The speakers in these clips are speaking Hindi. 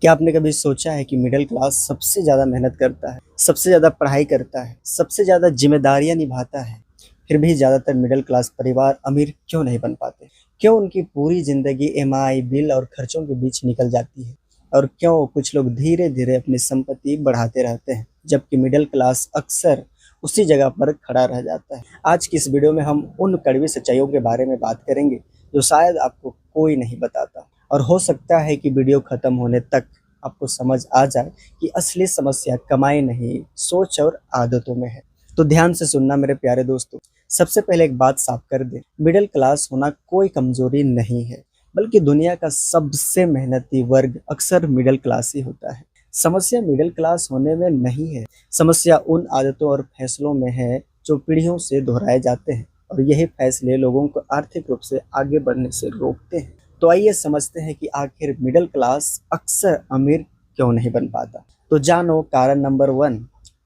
क्या आपने कभी सोचा है कि मिडिल क्लास सबसे ज़्यादा मेहनत करता है, सबसे ज़्यादा पढ़ाई करता है, सबसे ज़्यादा ज़िम्मेदारियाँ निभाता है, फिर भी ज़्यादातर मिडिल क्लास परिवार अमीर क्यों नहीं बन पाते? क्यों उनकी पूरी ज़िंदगी ईएमआई, बिल और खर्चों के बीच निकल जाती है? और क्यों कुछ लोग धीरे-धीरे अपनी संपत्ति बढ़ाते रहते हैं, जबकि मिडिल क्लास अक्सर उसी जगह पर खड़ा रह जाता है? आज की इस वीडियो में हम उन कड़वी सच्चाइयों के बारे में बात करेंगे, जो शायद आपको कोई नहीं बताता। और हो सकता है कि वीडियो खत्म होने तक आपको समझ आ जाए कि असली समस्या कमाई नहीं, सोच और आदतों में है। तो ध्यान से सुनना मेरे प्यारे दोस्तों। सबसे पहले एक बात साफ कर दें, मिडिल क्लास होना कोई कमजोरी नहीं है, बल्कि दुनिया का सबसे मेहनती वर्ग अक्सर मिडिल क्लास ही होता है। समस्या मिडिल क्लास होने में नहीं है, समस्या उन आदतों और फैसलों में है जो पीढ़ियों से दोहराए जाते हैं, और यही फैसले लोगों को आर्थिक रूप से आगे बढ़ने से रोकते हैं। तो आइए समझते हैं कि आखिर मिडिल क्लास अक्सर अमीर क्यों नहीं बन पाता। तो जानो कारण नंबर 1,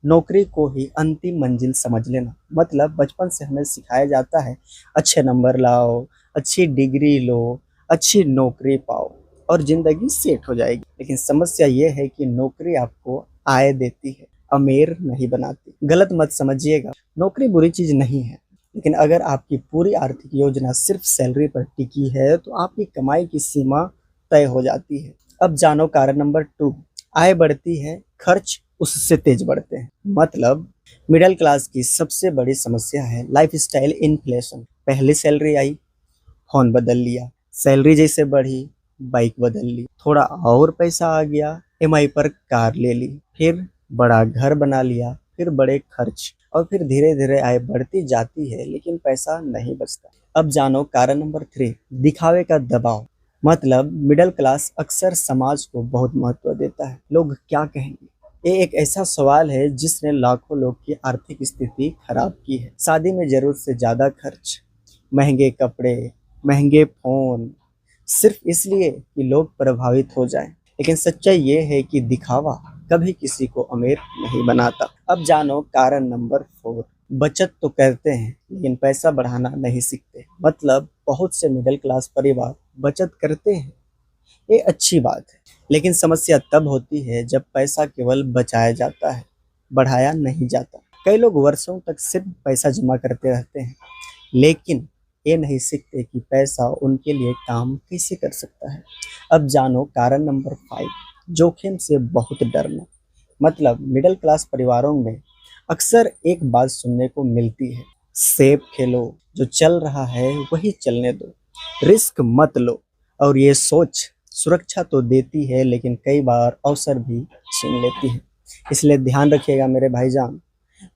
नौकरी को ही अंतिम मंजिल समझ लेना। मतलब बचपन से हमें सिखाया जाता है अच्छे नंबर लाओ, अच्छी डिग्री लो, अच्छी नौकरी पाओ और जिंदगी सेट हो जाएगी। लेकिन समस्या ये है कि नौकरी आपको आय देती है, अमीर नहीं बनाती। गलत मत समझिएगा, नौकरी बुरी चीज नहीं है, लेकिन अगर आपकी पूरी आर्थिक योजना सिर्फ सैलरी पर टिकी है तो आपकी कमाई की सीमा तय हो जाती है। अब जानो कारण नंबर 2, आय बढ़ती है, खर्च उससे तेज बढ़ते हैं। मतलब मिडिल क्लास की सबसे बड़ी समस्या है लाइफस्टाइल इन्फ्लेशन। पहले सैलरी आई, फोन बदल लिया, सैलरी जैसे बढ़ी, बाइक बदल ली, थोड़ा और पैसा आ गया, ईएमआई पर कार ले ली, फिर बड़ा घर बना लिया, फिर बड़े खर्च, और फिर धीरे धीरे आय बढ़ती जाती है लेकिन पैसा नहीं बचता। अब जानो कारण नंबर 3, दिखावे का दबाव। मतलब मिडिल क्लास अक्सर समाज को बहुत महत्व देता है। लोग क्या कहेंगे, ये एक ऐसा सवाल है जिसने लाखों लोग की आर्थिक स्थिति खराब की है। शादी में जरूरत से ज्यादा खर्च, महंगे कपड़े, महंगे फोन, सिर्फ इसलिए कि लोग प्रभावित हो जाएं। लेकिन सच्चाई ये है कि दिखावा कभी किसी को अमीर नहीं बनाता। अब जानो कारण नंबर 4, बचत तो करते हैं लेकिन पैसा बढ़ाना नहीं सीखते। मतलब बहुत से मिडिल क्लास परिवार बचत करते हैं, ये अच्छी बात है, लेकिन समस्या तब होती है जब पैसा केवल बचाया जाता है, बढ़ाया नहीं जाता। कई लोग वर्षों तक सिर्फ पैसा जमा करते रहते हैं, लेकिन ये नहीं सीखते कि पैसा उनके लिए काम कैसे कर सकता है। अब जानो कारण नंबर 5, जोखिम से बहुत डरना। मतलब मिडिल क्लास परिवारों में अक्सर एक बात सुनने को मिलती है, सेफ खेलो, जो चल रहा है वही चलने दो, रिस्क मत लो। और ये सोच सुरक्षा तो देती है लेकिन कई बार अवसर भी छीन लेती है। इसलिए ध्यान रखिएगा मेरे भाईजान,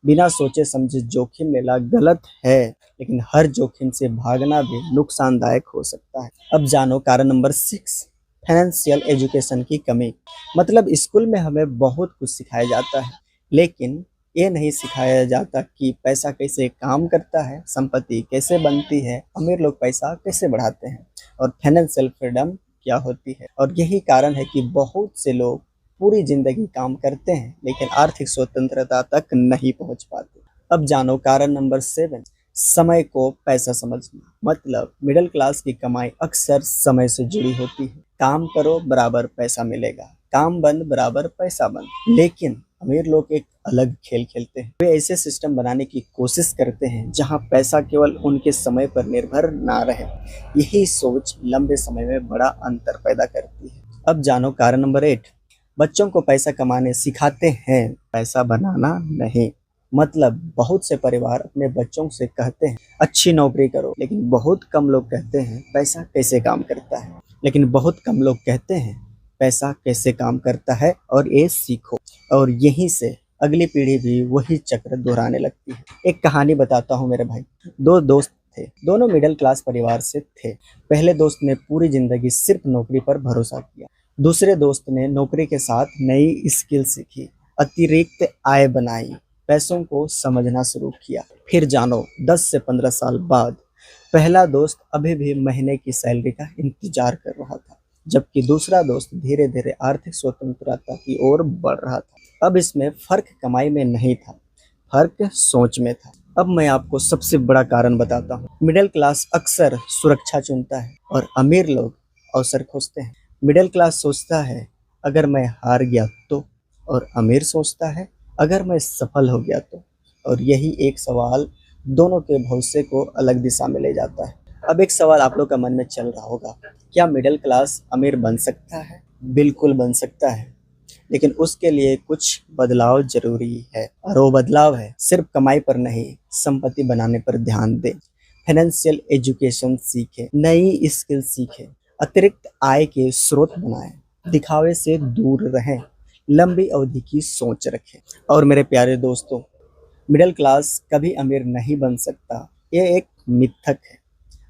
बिना सोचे समझे जोखिम लेना गलत है, लेकिन हर जोखिम से भागना भी नुकसानदायक हो सकता है। अब जानो कारण नंबर 6, फाइनेंशियल एजुकेशन की कमी। मतलब स्कूल में हमें बहुत कुछ सिखाया जाता है, लेकिन ये नहीं सिखाया जाता कि पैसा कैसे काम करता है, संपत्ति कैसे बनती है, अमीर लोग पैसा कैसे बढ़ाते हैं, और फाइनेंशियल फ्रीडम क्या होती है। और यही कारण है कि बहुत से लोग पूरी जिंदगी काम करते हैं लेकिन आर्थिक स्वतंत्रता तक नहीं पहुंच पाते। अब जानो कारण नंबर 7, समय को पैसा समझना। मतलब मिडिल क्लास की कमाई अक्सर समय से जुड़ी होती है। काम करो बराबर पैसा मिलेगा, काम बंद बराबर पैसा बंद। लेकिन अमीर लोग एक अलग खेल खेलते हैं। वे ऐसे सिस्टम बनाने की कोशिश करते हैं जहां पैसा केवल उनके समय पर निर्भर ना रहे। यही सोच लंबे समय में बड़ा अंतर पैदा करती है। अब जानो कारण नंबर 8, बच्चों को पैसा कमाने सिखाते हैं, पैसा बनाना नहीं। मतलब बहुत से परिवार अपने बच्चों से कहते हैं अच्छी नौकरी करो, लेकिन बहुत कम लोग कहते हैं पैसा कैसे काम करता है। लेकिन बहुत कम लोग कहते हैं पैसा कैसे काम करता है और ये सीखो। और यहीं से अगली पीढ़ी भी वही चक्र दोहराने लगती है। एक कहानी बताता हूँ मेरे भाई। दो दोस्त थे, दोनों मिडिल क्लास परिवार से थे। पहले दोस्त ने पूरी जिंदगी सिर्फ नौकरी पर भरोसा किया। दूसरे दोस्त ने नौकरी के साथ नई स्किल सीखी, अतिरिक्त आय बनाई, पैसों को समझना शुरू किया। फिर जानो 10 से 15 साल बाद पहला दोस्त अभी भी महीने की सैलरी का इंतजार कर रहा था, जबकि दूसरा दोस्त धीरे धीरे आर्थिक स्वतंत्रता की ओर बढ़ रहा था। अब इसमें फर्क कमाई में नहीं था, फर्क सोच में था। अब मैं आपको सबसे बड़ा कारण बताता हूँ। मिडिल क्लास अक्सर सुरक्षा चुनता है और अमीर लोग अवसर खोजते हैं। मिडिल क्लास सोचता है अगर मैं हार गया तो, और अमीर सोचता है अगर मैं सफल हो गया तो। और यही एक सवाल दोनों के भविष्य को अलग दिशा में ले जाता है। अब एक सवाल आप लोग का मन में चल रहा होगा, क्या मिडिल क्लास अमीर बन सकता है? बिल्कुल बन सकता है, लेकिन उसके लिए कुछ बदलाव जरूरी है। और वो बदलाव है, सिर्फ कमाई पर नहीं, संपत्ति बनाने पर ध्यान दें, फाइनेंशियल एजुकेशन सीखें, नई स्किल सीखें, अतिरिक्त आय के स्रोत बनाएं, दिखावे से दूर रहें, लंबी अवधि की सोच रखें। और मेरे प्यारे दोस्तों, मिडिल क्लास कभी अमीर नहीं बन सकता, ये एक मिथक है।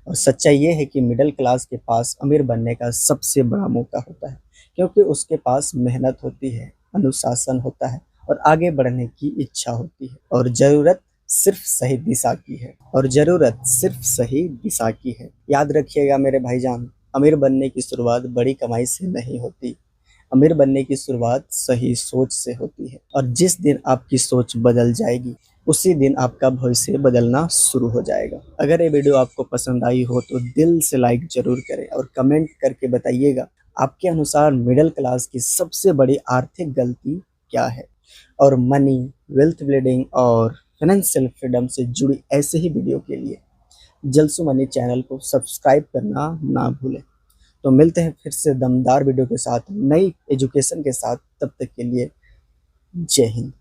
और सच्चाई ये है कि मिडिल क्लास के पास अमीर बनने का सबसे बड़ा मौका होता है, क्योंकि उसके पास मेहनत होती है, अनुशासन होता है और आगे बढ़ने की इच्छा होती है। और ज़रूरत सिर्फ सही दिशा की है, और ज़रूरत सिर्फ सही दिशा की है। याद रखिएगा मेरे भाईजान, अमीर बनने की शुरुआत बड़ी कमाई से नहीं होती, अमीर बनने की शुरुआत सही सोच से होती है। और जिस दिन आपकी सोच बदल जाएगी, उसी दिन आपका भविष्य बदलना शुरू हो जाएगा। अगर ये वीडियो आपको पसंद आई हो तो दिल से लाइक जरूर करें और कमेंट करके बताइएगा आपके अनुसार मिडिल क्लास की सबसे बड़ी आर्थिक गलती क्या है। और मनी, वेल्थ बिल्डिंग और फाइनेंशियल फ्रीडम से जुड़ी ऐसे ही वीडियो के लिए जलसू मनी चैनल को सब्सक्राइब करना ना भूलें। तो मिलते हैं फिर से दमदार वीडियो के साथ, नई एजुकेशन के साथ। तब तक के लिए जय हिंद।